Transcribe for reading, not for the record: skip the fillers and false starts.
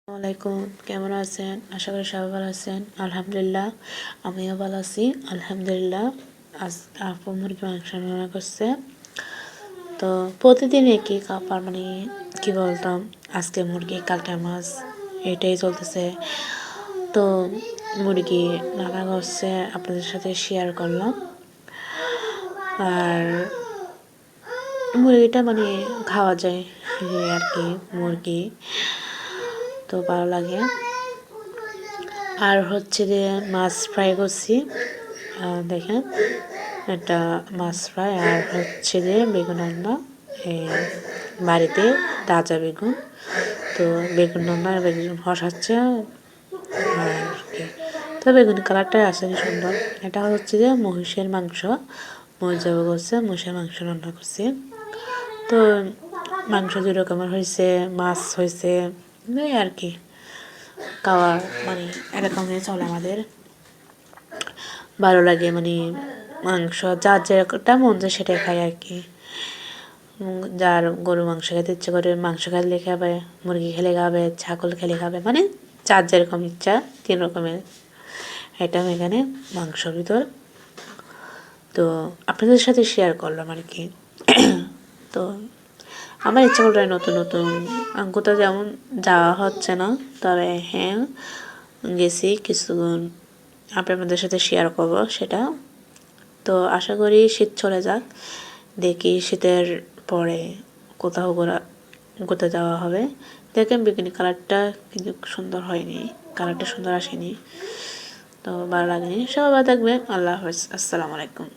আসসালামাইকুম, কেমন আছেন? আশা করি সবাই ভালো আছেন। আলহামদুলিল্লাহ, আমিও ভালো আছি। আলহামদুলিল্লাহ। আজ আপু মুরগি মাংস রান্না করছে। তো প্রতিদিন একই খাবার, মানে কি বলতাম, আজকে মুরগি কালকে মাছ, এটাই চলতেছে। তো মুরগি রান্না করছে, আপনাদের সাথে শেয়ার করলাম। আর মুরগিটা মানে খাওয়া যায় আর কি, মুরগি তো ভালো লাগে। আর হচ্ছে যে মাছ ফ্রাই করছি, দেখেন এটা মাছ ফ্রাই। আর হচ্ছে যে বেগুন রান্না, বাড়িতে তাজা বেগুন। তো বেগুন রান্না, বেগুন কষাচ্ছে আর কি। তো বেগুন কালারটাই আসেনি সুন্দর। এটা হচ্ছে যে মহিষের মাংস, মহিষ করছে, মহিষের মাংস রান্না করছি। তো মাংস দুই রকমের হয়েছে, মাছ হয়েছে, এই আর কি। খাওয়ার মানে এরকমই চলে আমাদের, ভালো লাগে। মানে মাংস যার যেটা মন যায় সেটাই খায় আর কি। যার গরু মাংস খেতে ইচ্ছে করে মাংস খেলে খাবে, মুরগি খেলে খাবে, ছাগল খেলে খাবে, মানে যার যেরকম ইচ্ছা 3 রকমের আইটেম এখানে মাংসর ভিতর। তো আপনাদের সাথে শেয়ার করলাম আর কি। তো আমার ইচ্ছা করলো নতুন নতুন, কোথাও যেমন যাওয়া হচ্ছে না, তবে হ্যাঁ গেছি কিছুক্ষণ, আপনাদের সাথে শেয়ার করবো সেটা। তো আশা করি শীত চলে যাক, দেখি শীতের পরে কোথাও ঘুরতে যাওয়া হবে। দেখেন বেগুনি কালারটা কিন্তু সুন্দর হয়নি, কালারটা সুন্দর আসেনি, তো ভালো লাগেনি। সবাই ভালো থাকবেন। আল্লাহ হাফেজ। আসসালামু আলাইকুম।